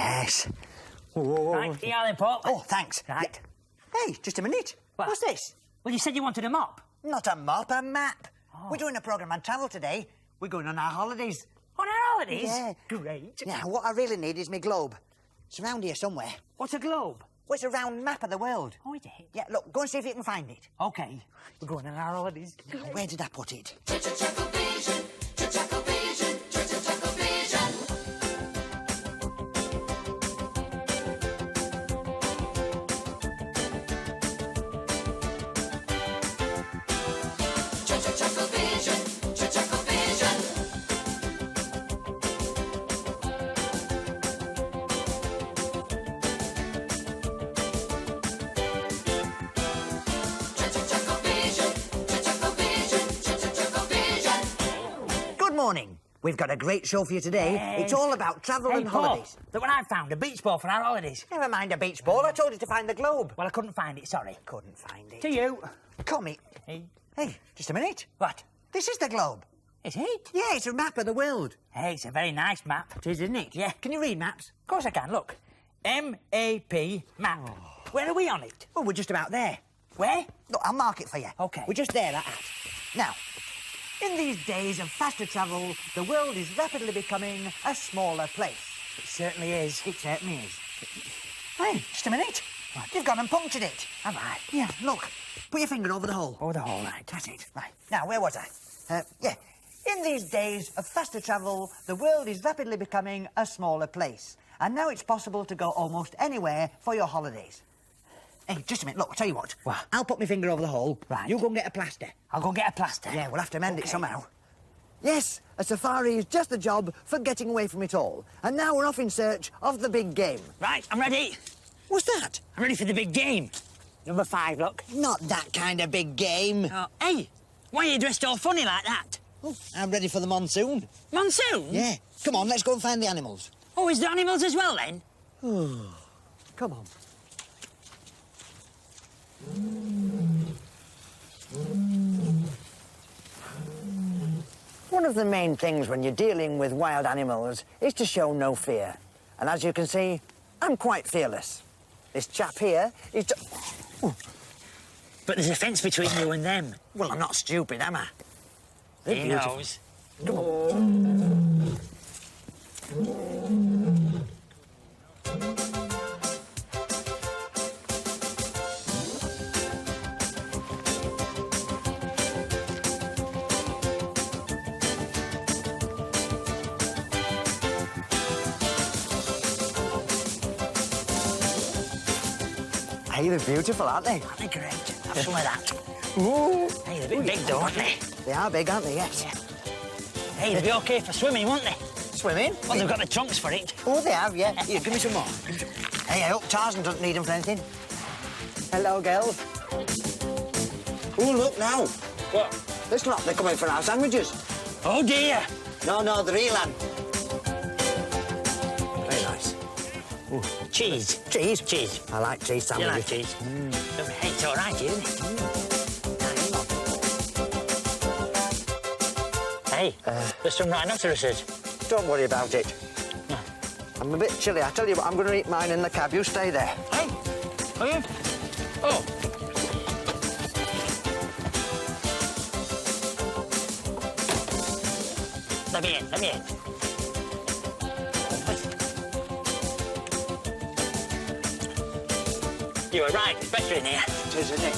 Yes. Whoa. Right, here you are then, Paul. Oh, thanks. Right. Hey, just a minute. What? What's this? Well, you said you wanted a mop. Not a mop, a map. We're doing a programme on travel today. We're going on our holidays. On our holidays? Yeah. Great. Yeah, what I really need is my globe. It's around here somewhere. What's a globe? Well, it's a round map of the world. Oh, is it? Yeah, look, go and see if you can find it. OK. We're going on our holidays. Where did I put it? ChuckleVision, ChuckleVision, ChuckleVision. ChuckleVision, ChuckleVision. Good morning. We've got a great show for you today. Hey. It's all about travel and Paul, holidays. look what I found, a beach ball for our holidays. Never mind a beach ball. I told you to find the globe. Well, I couldn't find it, sorry. Couldn't find it. To you. Come Hey. Hey, just a minute. What? This is the globe. Is it? Yeah, it's a map of the world. Hey, it's a very nice map. It is, isn't it? Yeah. Can you read maps? Of course I can, look. M-A-P, map. Where are we on it? Well, we're just about there. Where? Look, I'll mark it for you. OK. We're just there, that at. Now, in these days of faster travel, the world is rapidly becoming a smaller place. It certainly is. It certainly is. Hey, just a minute. You've gone and punctured it. Have I? Yeah, look. Put your finger over the hole. Oh, the hole, right. That's it. Right. Now, where was I? Yeah. In these days of faster travel, the world is rapidly becoming a smaller place. And now it's possible to go almost anywhere for your holidays. Hey, just a minute. Look, I'll tell you what. What? I'll put my finger over the hole. Right. You go and get a plaster. I'll go and get a plaster. Yeah, we'll have to mend it OK. somehow. Yes, a safari is just the job for getting away from it all. And now we're off in search of the big game. Right, I'm ready. What's that? I'm ready for the big game. Number 5, look. Not that kind of big game. Oh, hey, why are you dressed all funny like that? Oh, I'm ready for the monsoon. Monsoon? Yeah. Come on, let's go and find the animals. Oh, is there animals as well, then? Come on. One of the main things when you're dealing with wild animals is to show no fear. And as you can see, I'm quite fearless. This chap here is... But there's a fence between you and them. Well, I'm not stupid, am I? They're He beautiful. knows. Come on. Hey, they're beautiful, aren't they? Aren't they great? Have some of that. Ooh. Hey, they're a bit big, though, aren't they? They are big, aren't they? Yes. Hey, they'll be OK for swimming, won't they? Swimming? Well, they've got the trunks for it. Oh, they have, yeah. Here, give me some more. Hey, I hope Tarzan doesn't need them for anything. Hello, girls. Oh, look now. What? Listen up, they're coming for our sandwiches. Oh, dear. No, the real one. Very nice. Cheese. Cheese? Cheese. I like cheese You sandwiches. like cheese? Hey, it's all right, isn't it? Hey, there's some rhinoceroses. Don't worry about it. I'm a bit chilly. I tell you what, I'm going to eat mine in the cab. You stay there. Hey, are you? Oh. Let me in. You were right, it's better in here. It is, isn't it?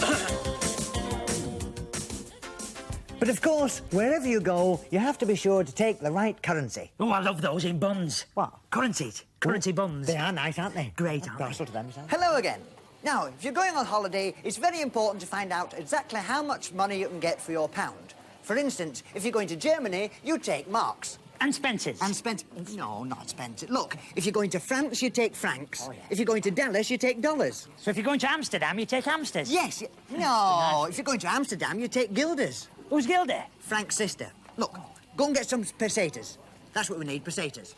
But of course, wherever you go, you have to be sure to take the right currency. Oh, I love those in buns. What? Currencies. Currency buns. They are nice, aren't they? Great, aren't they? Sort of them. Hello again. Now, if you're going on holiday, it's very important to find out exactly how much money you can get for your pound. For instance, if you're going to Germany, you take marks. And Spencer's. And No, not Spencer. Look, if you're going to France, you take francs. Oh, yeah. If you're going to Dallas, you take dollars. So if you're going to Amsterdam, you take Amsters? Yes. No, if you're going to Amsterdam, you take guilders. Who's Gilda? Frank's sister. Look, go and get some pesetas. That's what we need, pesetas.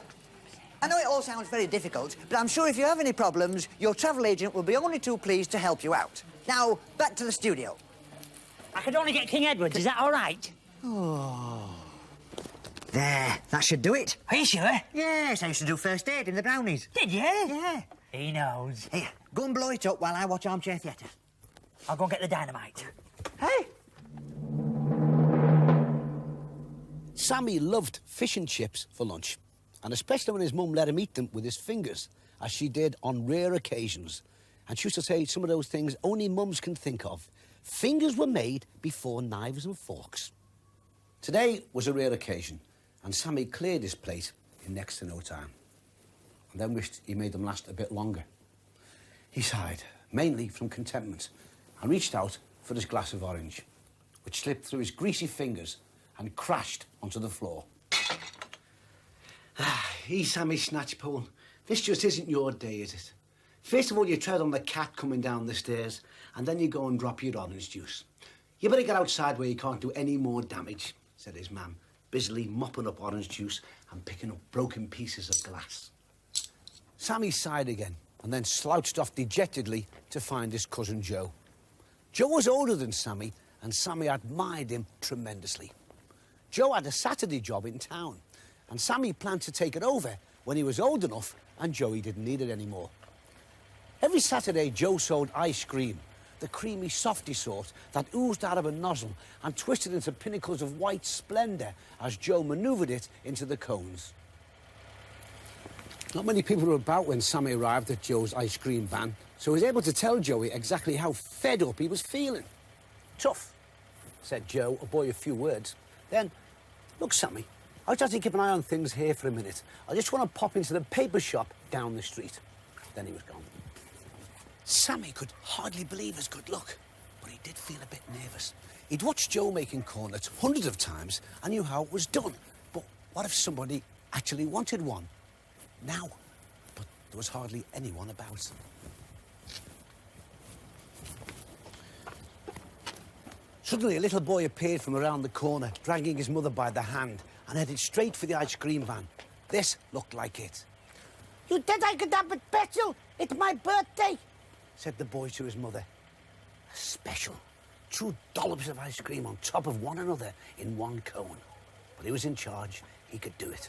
I know it all sounds very difficult, but I'm sure if you have any problems, your travel agent will be only too pleased to help you out. Now, back to the studio. I could only get King Edward's, is that all right? There, that should do it. Are you sure? Yes, I used to do first aid in the brownies. Did you? Yeah. He knows. Here, go and blow it up while I watch Armchair Theatre. I'll go and get the dynamite. Hey! Sammy loved fish and chips for lunch, and especially when his mum let him eat them with his fingers, as she did on rare occasions. And she used to say some of those things only mums can think of. Fingers were made before knives and forks. Today was a rare occasion, and Sammy cleared his plate in next to no time, and then wished he made them last a bit longer. He sighed, mainly from contentment, and reached out for his glass of orange, which slipped through his greasy fingers and crashed onto the floor. Sammy Snatchpole, this just isn't your day, is it? First of all, you tread on the cat coming down the stairs, and then you go and drop your orange juice. You better get outside where you can't do any more damage, said his mam, busily mopping up orange juice and picking up broken pieces of glass. Sammy sighed again, and then slouched off dejectedly to find his cousin Joe. Joe was older than Sammy, and Sammy admired him tremendously. Joe had a Saturday job in town, and Sammy planned to take it over when he was old enough and Joey didn't need it anymore. Every Saturday, Joe sold ice cream, the creamy, softy sort that oozed out of a nozzle and twisted into pinnacles of white splendour as Joe manoeuvred it into the cones. Not many people were about when Sammy arrived at Joe's ice cream van, so he was able to tell Joey exactly how fed up he was feeling. Tough, said Joe, a boy of few words. Then, look, Sammy, I'll just have to keep an eye on things here for a minute. I just want to pop into the paper shop down the street. Then he was gone. Sammy could hardly believe his good luck, but he did feel a bit nervous. He'd watched Joe making cornets hundreds of times and knew how it was done. But what if somebody actually wanted one? Now. But there was hardly anyone about. Suddenly, a little boy appeared from around the corner, dragging his mother by the hand, and headed straight for the ice cream van. This looked like it. "You think I could have a special? It's my birthday," said the boy to his mother. A special. 2 dollops of ice cream on top of one another in one cone. But he was in charge. He could do it.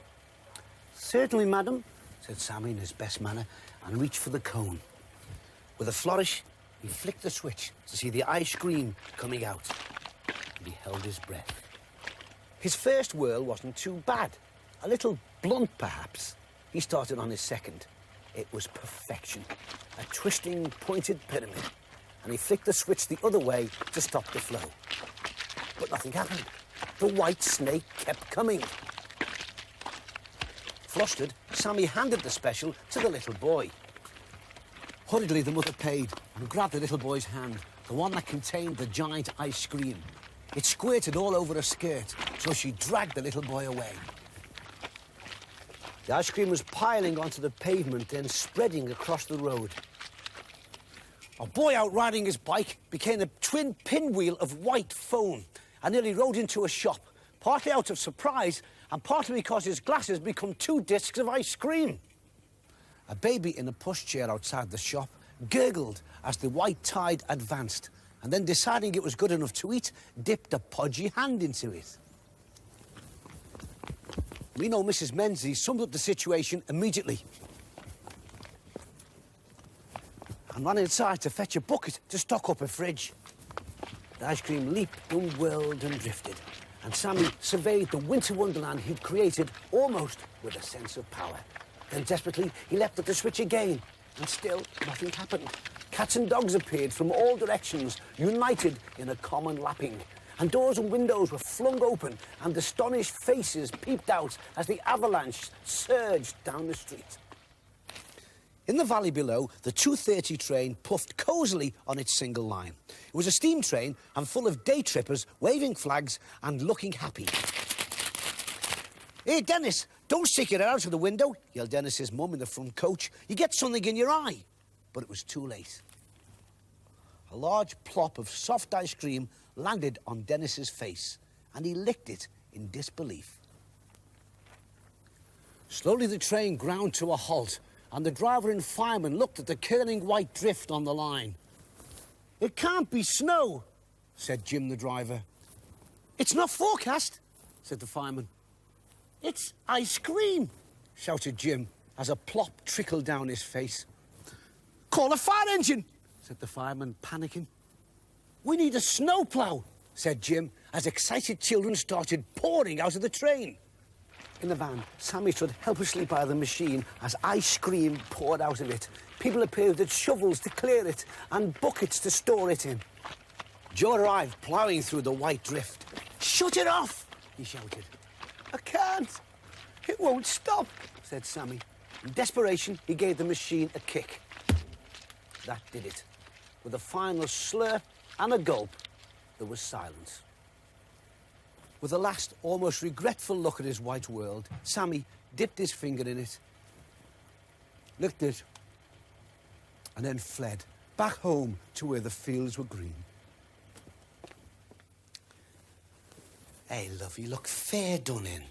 "Certainly, madam," said Sammy in his best manner, and reached for the cone. With a flourish, he flicked the switch to see the ice cream coming out, and he held his breath. His first whirl wasn't too bad. A little blunt, perhaps. He started on his second. It was perfection. A twisting, pointed pyramid. And he flicked the switch the other way to stop the flow. But nothing happened. The white snake kept coming. Flustered, Sammy handed the special to the little boy. Hurriedly, the mother paid and grabbed the little boy's hand, the one that contained the giant ice cream. It squirted all over her skirt, so she dragged the little boy away. The ice cream was piling onto the pavement, then spreading across the road. A boy out riding his bike became a twin pinwheel of white foam and nearly rode into a shop, partly out of surprise and partly because his glasses become 2 discs of ice cream. A baby in a pushchair outside the shop gurgled as the white tide advanced, and then, deciding it was good enough to eat, dipped a podgy hand into it. We know Mrs. Menzies summed up the situation immediately and ran inside to fetch a bucket to stock up a fridge. The ice cream leaped and whirled and drifted, and Sammy surveyed the winter wonderland he'd created almost with a sense of power. Then, desperately, he leapt at the switch again, and still nothing happened. Cats and dogs appeared from all directions, united in a common lapping. And doors and windows were flung open, and astonished faces peeped out as the avalanche surged down the street. In the valley below, the 2:30 train puffed cosily on its single line. It was a steam train and full of day trippers waving flags and looking happy. "Hey, Dennis, don't stick your head out of the window," yelled Dennis's mum in the front coach. "You get something in your eye." But it was too late. A large plop of soft ice cream landed on Dennis's face, and he licked it in disbelief. Slowly the train ground to a halt, and the driver and fireman looked at the curling white drift on the line. "It can't be snow," said Jim the driver. "It's not forecast," said the fireman. It's ice cream, shouted Jim as a plop trickled down his face. Call a fire engine, said the fireman, panicking. We need a snowplow, said Jim, as excited children started pouring out of the train. In the van, Sammy stood helplessly by the machine as ice cream poured out of it. People appeared with shovels to clear it and buckets to store it in. Joe arrived, ploughing through the white drift. Shut it off, he shouted. I can't. It won't stop, said Sammy. In desperation, he gave the machine a kick. That did it. With a final slurp and a gulp, there was silence. With a last, almost regretful look at his white world, Sammy dipped his finger in it, licked it, and then fled back home to where the fields were green. Hey, love, you look fair done in,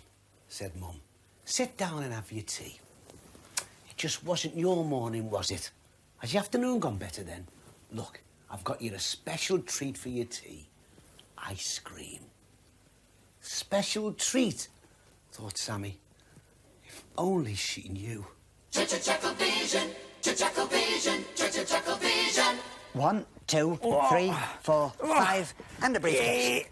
said Mum. Sit down and have your tea. It just wasn't your morning, was it? Has your afternoon gone better then? Look, I've got you a special treat for your tea. Ice cream. Special treat, thought Sammy. If only she knew. ChuckleVision, ChuckleVision, ChuckleVision. 1, 2, 3, 4, 5, and a briefcase.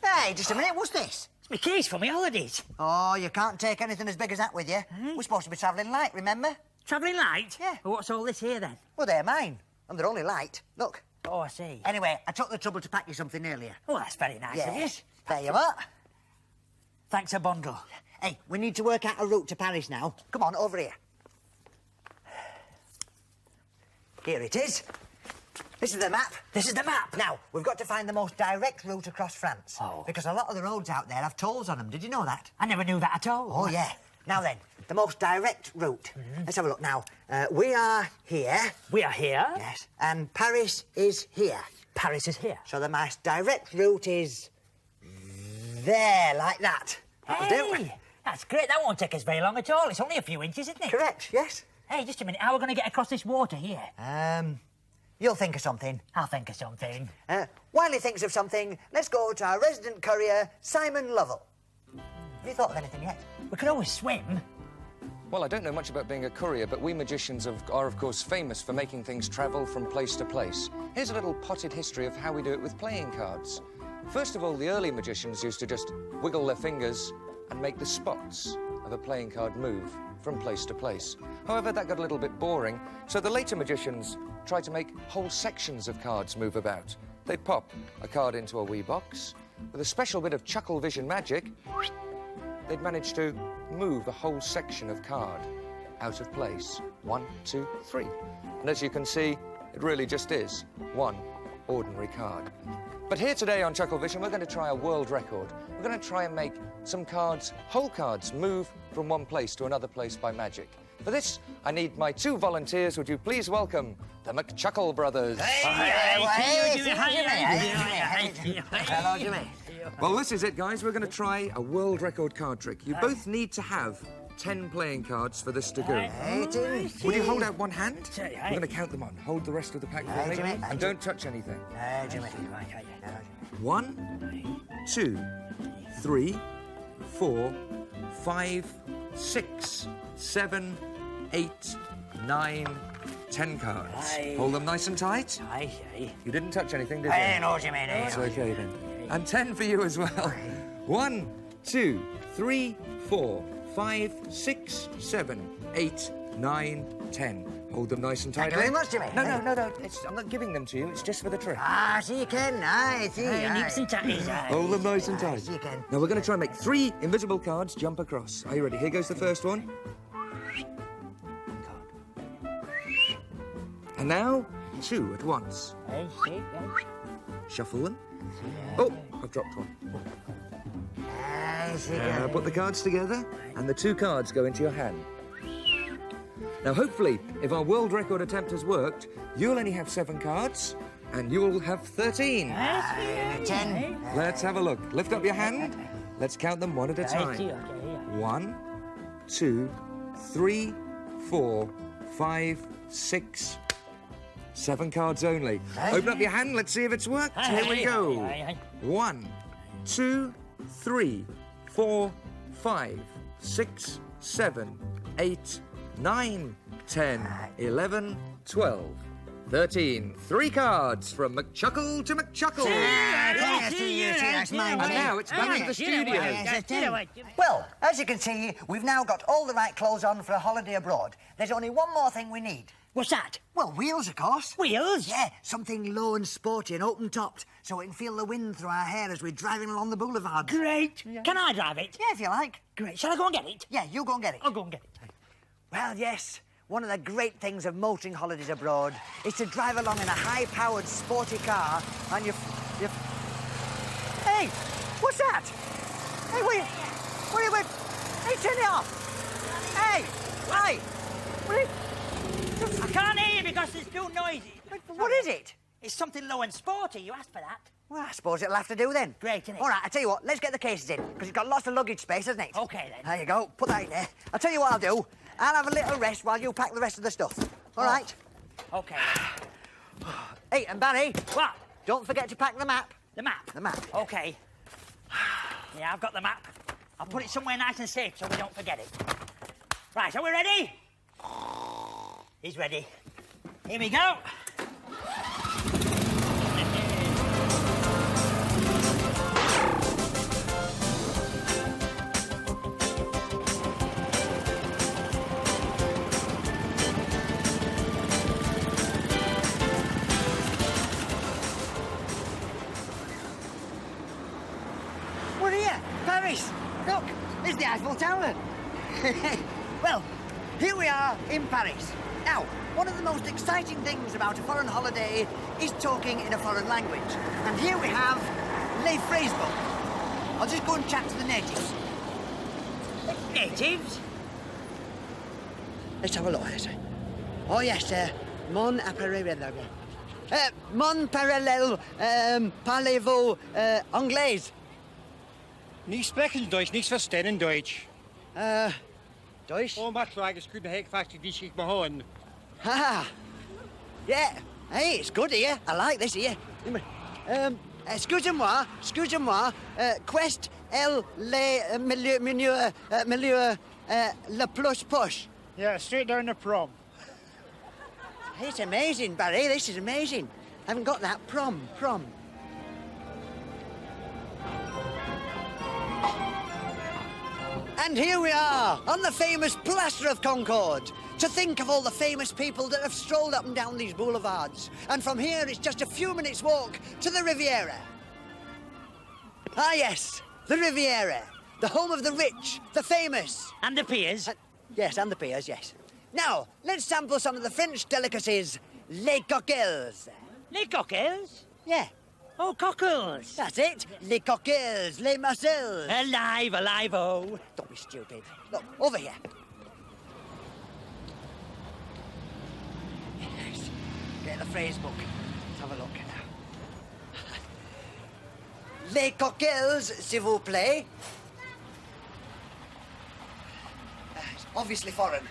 Hey, just a minute, what's this? It's my case for my holidays. Oh, you can't take anything as big as that with you. We're supposed to be travelling light, remember? Travelling light? Yeah. Well, what's all this here then? Well, they're mine, and they're only light. Look. Oh, I see. Anyway, I took the trouble to pack you something earlier. Oh, that's very nice of you. Yes, there you are. Thanks a bundle. Hey, we need to work out a route to Paris now. Come on, over here. Here it is. This is the map. This is the map. Now, we've got to find the most direct route across France. Oh. Because a lot of the roads out there have tolls on them. Did you know that? I never knew that at all. Oh, yeah. Now then, the most direct route. Let's have a look now. We are here. We are here. Yes. And Paris is here. Paris is here. So the most direct route is there, like that. That'll do. Hey, that's great. That won't take us very long at all. It's only a few inches, isn't it? Correct, yes. Hey, just a minute. How are we going to get across this water here? You'll think of something. I'll think of something. While he thinks of something, let's go to our resident courier, Simon Lovell. Have you thought of anything yet? We could always swim. Well, I don't know much about being a courier, but we magicians are, of course, famous for making things travel from place to place. Here's a little potted history of how we do it with playing cards. First of all, the early magicians used to just wiggle their fingers and make the spots of a playing card move from place to place. However, that got a little bit boring, so the later magicians tried to make whole sections of cards move about. They'd pop a card into a wee box. With a special bit of ChuckleVision magic, they'd manage to move a whole section of card out of place. 1, 2, 3. And as you can see, it really just is one ordinary card. But here today on ChuckleVision, we're going to try a world record. We're going to try and make some cards, whole cards, move from one place to another place by magic. For this, I need my 2 volunteers. Would you please welcome the McChuckle brothers? Hello, Jimmy. Well, this is it, guys. We're going to try a world record card trick. You both need to have 10 playing cards for this to go. Will you hold out one hand? We're going to count them on. Hold the rest of the pack for me. Jimmy. And don't touch anything. Jimmy. 1, 2, 3, 4, 5, 6, 7, 8, 9, 10 cards. Aye. Hold them nice and tight. Aye. You didn't touch anything, did you? Hey, no, Jimmy. It's okay then. And 10 for you as well. 1, 2, 3, 4, 5, 6, 7, 8, 9, 10. Hold them nice and tight. Thank you very much, Jimmy. No. I'm not giving them to you. It's just for the trick. Ah, see you can. Aye, see. Nips and tatties. Hold them nice and tight. See you can. Now we're going to try and make 3 invisible cards jump across. Are you ready? Here goes the first one. And now, 2 at once. Shuffle them. Oh, I've dropped one. Put the cards together, and the 2 cards go into your hand. Now, hopefully, if our world record attempt has worked, you'll only have 7 cards, and you'll have 13. 10. Let's have a look. Lift up your hand. Let's count them one at a time. 1, 2, 3, 4, 5, 6, 7 cards only. Open up your hand. Let's see if it's worked. Here we go. 1, 2, 3, 4, 5, 6, 7, 8, 9, 10, 11, 12, 13. 3 cards from McChuckle to McChuckle. That's mine. And now it's back to the studio. Well, as you can see, we've now got all the right clothes on for a holiday abroad. There's only one more thing we need. What's that? Well, wheels, of course. Wheels? Yeah, something low and sporty and open-topped, so we can feel the wind through our hair as we're driving along the boulevard. Great. Can I drive it? Yeah, if you like. Great. Shall I go and get it? Yeah, you go and get it. I'll go and get it. Well, yes. One of the great things of motoring holidays abroad is to drive along in a high-powered, sporty car and you... Hey, what's that? Hey, wait. Hey, turn it off. Hey, right. I can't hear you because it's too noisy. What is it? It's something low and sporty. You asked for that. Well, I suppose it'll have to do then. Great, innit? All right, I tell you what, let's get the cases in, because it's got lots of luggage space, hasn't it? OK, then. There you go, put that in there. I'll tell you what I'll do. I'll have a little rest while you pack the rest of the stuff. All right? OK. Hey, and Barry, What? don't forget to pack the map. The map? The map. OK. Yeah, I've got the map. I'll put it somewhere nice and safe so we don't forget it. Right, are we ready? He's ready. Here we go. We're here, Paris. Look, there's the Eiffel Tower. Well, here we are in Paris. Now, one of the most exciting things about a foreign holiday is talking in a foreign language. And here we have Les Phrases. I'll just go and chat to the natives. Natives? Let's have a look. Oh, yes, mon appareil. Mon parallel, parlez-vous anglais? Niet spreken Duits, niks verstehen Deutsch. Deutsch? Oh, maar klaar, is kunnen hek vast die zich behouden. Ha! Yeah. Hey, it's good here. I like this here. Excusez-moi, quest le milieu le plus poche. Yeah, straight down the prom. It's amazing, Barry. This is amazing. I haven't got that. Prom. And here we are, on the famous Plaster of Concorde. To think of all the famous people that have strolled up and down these boulevards. And from here, it's just a few minutes' walk to the Riviera. Ah, yes, the Riviera. The home of the rich, the famous. And the piers? Yes, and the piers, yes. Now, let's sample some of the French delicacies. Les cocktails. Les cocktails? Yeah, Oh, cockles. that's it. Les cocktails, les mussels. Alive, oh. Don't be stupid. Look, over here. Yes. Get the phrase book. Let's have a look now. Les cocktails, s'il vous plaît. It's obviously foreign.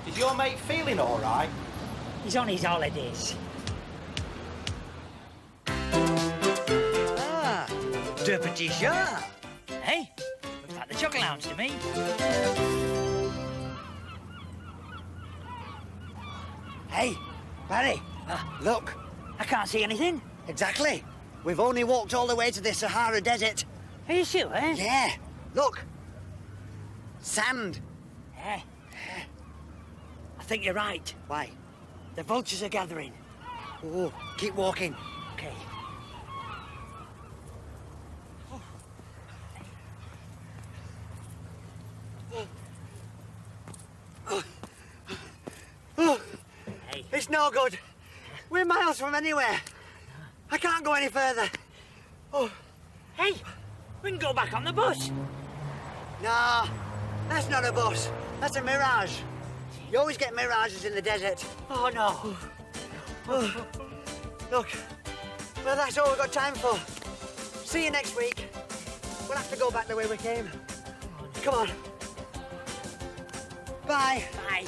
Is your mate feeling all right? He's on his holidays. Ah, de petit chat. Hey, looks like the Chuckle Lounge to me. Hey, Barry, look. I can't see anything. Exactly. We've only walked all the way to the Sahara Desert. Are you sure? Yeah, look. Sand. Yeah. I think you're right. Why? The vultures are gathering. Oh, keep walking. Okay. Hey. It's no good. We're miles from anywhere. I can't go any further. Hey, we can go back on the bus. No, that's not a bus. That's a mirage. You always get mirages in the desert. Oh, no. Look, well, that's all we've got time for. See you next week. We'll have to go back the way we came. Come on. Bye. Bye.